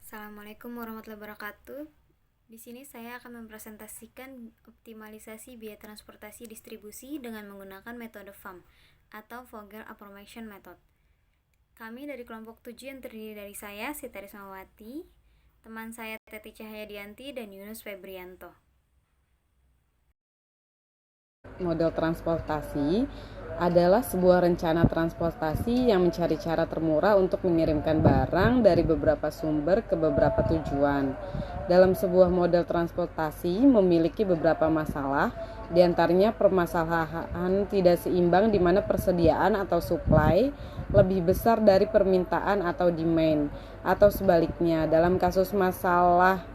Assalamualaikum warahmatullahi wabarakatuh. Di sini saya akan mempresentasikan optimalisasi biaya transportasi distribusi dengan menggunakan metode FAM atau Vogel Approximation Method. Kami dari kelompok 7 yang terdiri dari saya, Siti Rismawati, teman saya Teti Cahyadianti, dan Yunus Febrianto. Model transportasi adalah sebuah rencana transportasi yang mencari cara termurah untuk mengirimkan barang dari beberapa sumber ke beberapa tujuan. Dalam sebuah model transportasi memiliki beberapa masalah, diantaranya permasalahan tidak seimbang di mana persediaan atau supply lebih besar dari permintaan atau demand, atau sebaliknya. Dalam kasus masalah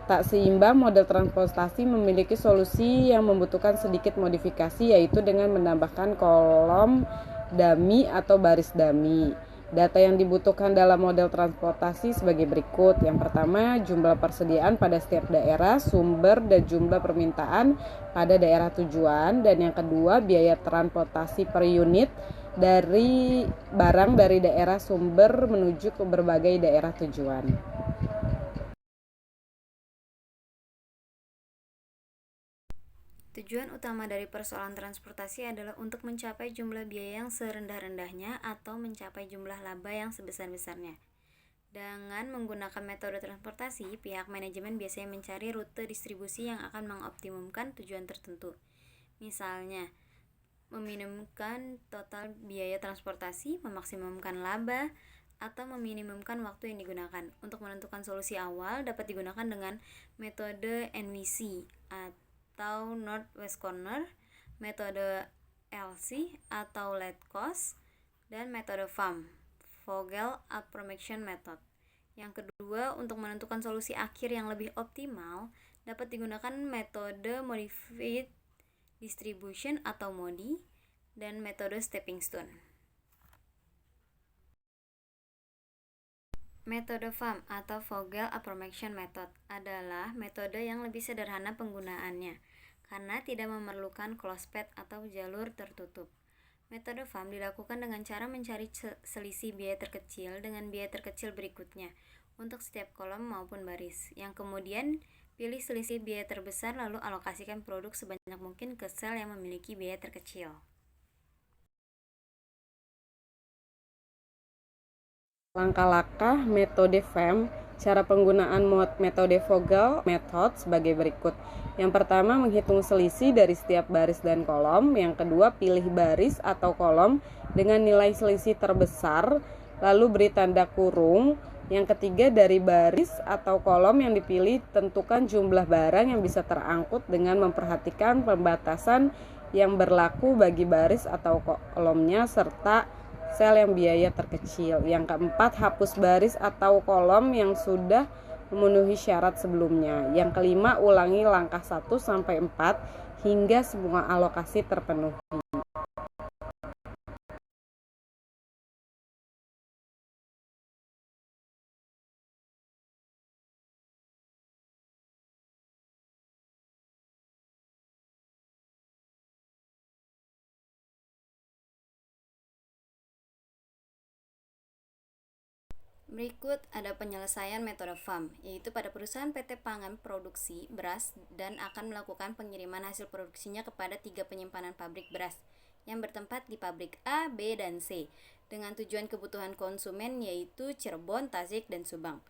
tak seimbang, model transportasi memiliki solusi yang membutuhkan sedikit modifikasi, yaitu dengan menambahkan kolom dummy atau baris dummy. Data yang dibutuhkan dalam model transportasi sebagai berikut. Yang pertama, jumlah persediaan pada setiap daerah, sumber dan jumlah permintaan pada daerah tujuan. Dan yang kedua, biaya transportasi per unit dari barang dari daerah sumber menuju ke berbagai daerah tujuan. Tujuan utama dari persoalan transportasi adalah untuk mencapai jumlah biaya yang serendah-rendahnya atau mencapai jumlah laba yang sebesar-besarnya. Dengan menggunakan metode transportasi, pihak manajemen biasanya mencari rute distribusi yang akan mengoptimumkan tujuan tertentu. Misalnya, meminimumkan total biaya transportasi, memaksimumkan laba, atau meminimumkan waktu yang digunakan. Untuk menentukan solusi awal dapat digunakan dengan metode NWC atau Northwest Corner, metode LC atau Lead Cost, dan metode FAM, Vogel Approximation Method. Yang kedua, untuk menentukan solusi akhir yang lebih optimal dapat digunakan metode Modified Distribution atau MODI dan metode Stepping Stone. Metode FAM atau Vogel Approximation Method adalah metode yang lebih sederhana penggunaannya karena tidak memerlukan closed path atau jalur tertutup. Metode FAM dilakukan dengan cara mencari selisih biaya terkecil dengan biaya terkecil berikutnya untuk setiap kolom maupun baris, yang kemudian pilih selisih biaya terbesar lalu alokasikan produk sebanyak mungkin ke sel yang memiliki biaya terkecil. Langkah-langkah metode FAM. Cara penggunaan metode Vogel Method sebagai berikut. Yang pertama, menghitung selisih dari setiap baris dan kolom. Yang kedua, pilih baris atau kolom dengan nilai selisih terbesar, lalu beri tanda kurung. Yang ketiga, dari baris atau kolom yang dipilih, tentukan jumlah barang yang bisa terangkut dengan memperhatikan pembatasan yang berlaku bagi baris atau kolomnya serta sel yang biaya terkecil. Yang keempat, hapus baris atau kolom yang sudah memenuhi syarat sebelumnya. Yang kelima, ulangi langkah 1 sampai 4 hingga semua alokasi terpenuhi. Berikut ada penyelesaian metode FAM, yaitu pada perusahaan PT Pangan Produksi Beras dan akan melakukan pengiriman hasil produksinya kepada 3 penyimpanan pabrik beras yang bertempat di pabrik A, B, dan C dengan tujuan kebutuhan konsumen yaitu Cirebon, Tasik, dan Subang.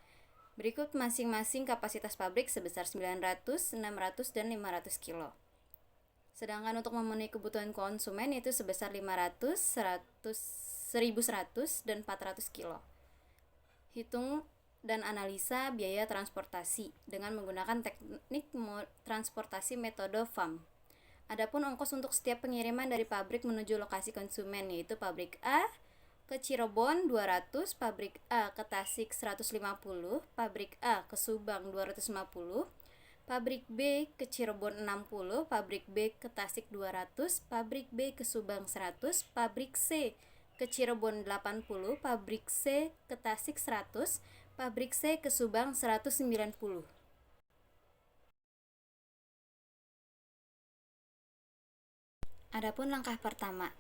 Berikut masing-masing kapasitas pabrik sebesar 900, 600, dan 500 kilo. Sedangkan untuk memenuhi kebutuhan konsumen yaitu sebesar 500, 100, 1100, dan 400 kilo. Hitung dan analisa biaya transportasi dengan menggunakan teknik transportasi metode FAM. Adapun ongkos untuk setiap pengiriman dari pabrik menuju lokasi konsumen yaitu pabrik A ke Cirebon 200, pabrik A ke Tasik 150, pabrik A ke Subang 250, pabrik B ke Cirebon 60, pabrik B ke Tasik 200, pabrik B ke Subang 100, pabrik C ke Cirebon 80, pabrik C ke Tasik 100, pabrik C ke Subang 190. Adapun langkah pertama,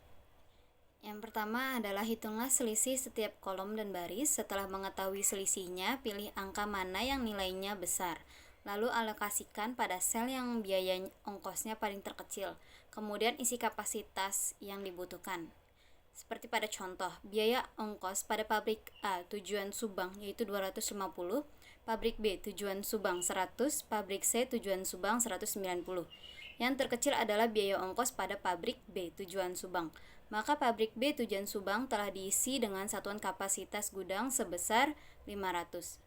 Yang pertama adalah hitunglah selisih setiap kolom dan baris. Setelah mengetahui selisihnya, pilih angka mana yang nilainya besar. Lalu alokasikan pada sel yang biaya ongkosnya paling terkecil. Kemudian isi kapasitas yang dibutuhkan. Seperti pada contoh, biaya ongkos pada pabrik A tujuan Subang yaitu 250, pabrik B tujuan Subang 100, pabrik C tujuan Subang 190. Yang terkecil adalah biaya ongkos pada pabrik B tujuan Subang. Maka pabrik B tujuan Subang telah diisi dengan satuan kapasitas gudang sebesar 500.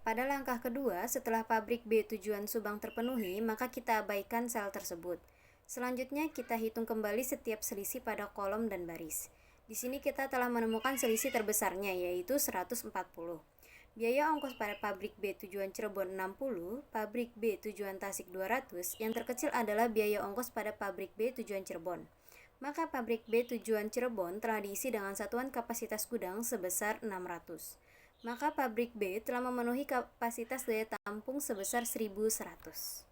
Pada langkah kedua, setelah pabrik B tujuan Subang terpenuhi, maka kita abaikan sel tersebut. Selanjutnya, kita hitung kembali setiap selisih pada kolom dan baris. Di sini kita telah menemukan selisih terbesarnya, yaitu 140. Biaya ongkos pada pabrik B tujuan Cirebon 60, pabrik B tujuan Tasik 200, yang terkecil adalah biaya ongkos pada pabrik B tujuan Cirebon. Maka pabrik B tujuan Cirebon telah diisi dengan satuan kapasitas gudang sebesar 600. Maka pabrik B telah memenuhi kapasitas daya tampung sebesar 1100.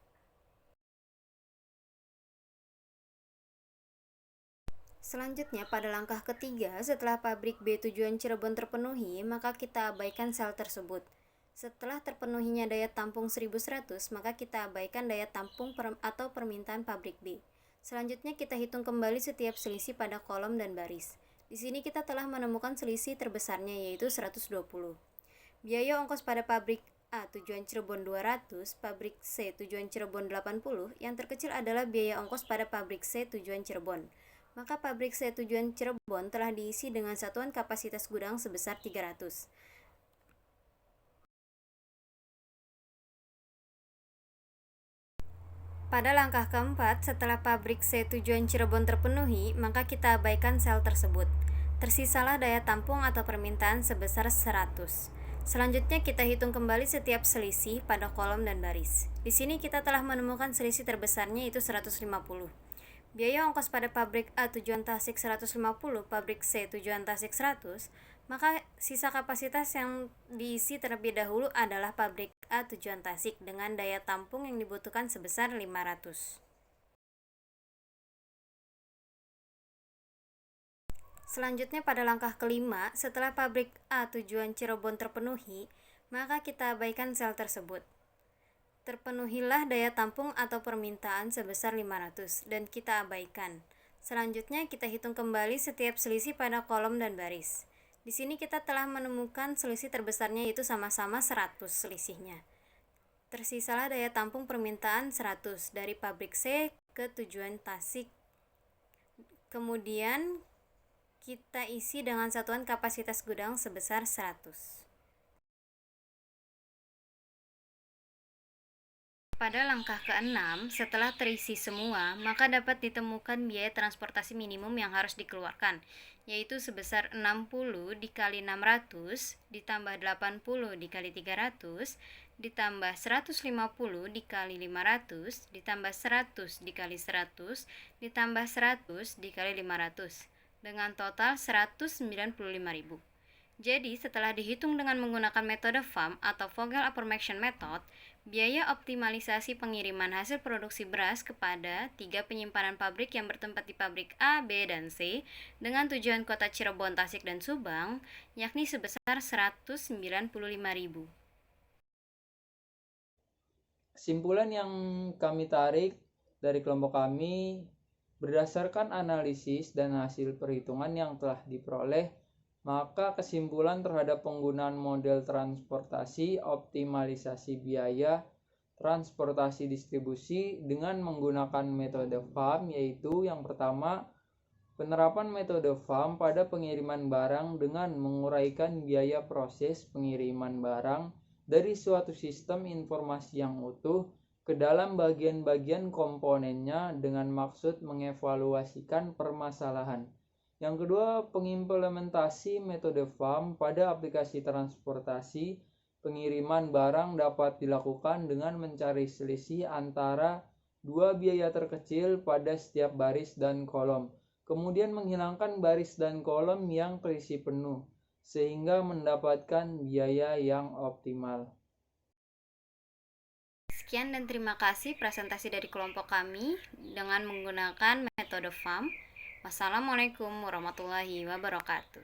Selanjutnya, pada langkah ketiga, setelah pabrik B tujuan Cirebon terpenuhi, maka kita abaikan sel tersebut. Setelah terpenuhinya daya tampung 1100, maka kita abaikan daya tampung atau permintaan pabrik B. Selanjutnya, kita hitung kembali setiap selisih pada kolom dan baris. Di sini kita telah menemukan selisih terbesarnya, yaitu 120. Biaya ongkos pada pabrik A tujuan Cirebon 200, pabrik C tujuan Cirebon 80, yang terkecil adalah biaya ongkos pada pabrik C tujuan Cirebon. Maka pabrik C tujuan Cirebon telah diisi dengan satuan kapasitas gudang sebesar 300. Pada langkah keempat, setelah pabrik C tujuan Cirebon terpenuhi, maka kita abaikan sel tersebut. Tersisalah daya tampung atau permintaan sebesar 100. Selanjutnya kita hitung kembali setiap selisih pada kolom dan baris. Di sini kita telah menemukan selisih terbesarnya, yaitu 150. Biaya ongkos pada pabrik A tujuan Tasik 150, pabrik C tujuan Tasik 100, maka sisa kapasitas yang diisi terlebih dahulu adalah pabrik A tujuan Tasik dengan daya tampung yang dibutuhkan sebesar 500. Selanjutnya pada langkah kelima, setelah pabrik A tujuan Cirebon terpenuhi, maka kita abaikan sel tersebut. Terpenuhilah daya tampung atau permintaan sebesar 500 dan kita abaikan. Selanjutnya kita hitung kembali setiap selisih pada kolom dan baris. Di sini kita telah menemukan selisih terbesarnya, yaitu sama-sama 100 selisihnya. Tersisalah daya tampung permintaan 100 dari pabrik C ke tujuan Tasik. Kemudian kita isi dengan satuan kapasitas gudang sebesar 100. Pada langkah ke-6, setelah terisi semua, maka dapat ditemukan biaya transportasi minimum yang harus dikeluarkan, yaitu sebesar 60 dikali 600, ditambah 80 dikali 300, ditambah 150 dikali 500, ditambah 100 dikali 100, ditambah 100 dikali 500, dengan total 195.000. Jadi, setelah dihitung dengan menggunakan metode FAM atau Vogel Approximation Method, biaya optimalisasi pengiriman hasil produksi beras kepada 3 penyimpanan pabrik yang bertempat di pabrik A, B, dan C dengan tujuan kota Cirebon, Tasik, dan Subang, yakni sebesar 195.000. Kesimpulan yang kami tarik dari kelompok kami berdasarkan analisis dan hasil perhitungan yang telah diperoleh, maka kesimpulan terhadap penggunaan model transportasi optimalisasi biaya transportasi distribusi dengan menggunakan metode FAM, yaitu yang pertama, penerapan metode FAM pada pengiriman barang dengan menguraikan biaya proses pengiriman barang dari suatu sistem informasi yang utuh ke dalam bagian-bagian komponennya dengan maksud mengevaluasikan permasalahan. Yang kedua, pengimplementasi metode FAM pada aplikasi transportasi pengiriman barang dapat dilakukan dengan mencari selisih antara dua biaya terkecil pada setiap baris dan kolom, kemudian menghilangkan baris dan kolom yang terisi penuh, sehingga mendapatkan biaya yang optimal. Sekian dan terima kasih presentasi dari kelompok kami dengan menggunakan metode FAM. Wassalamualaikum warahmatullahi wabarakatuh.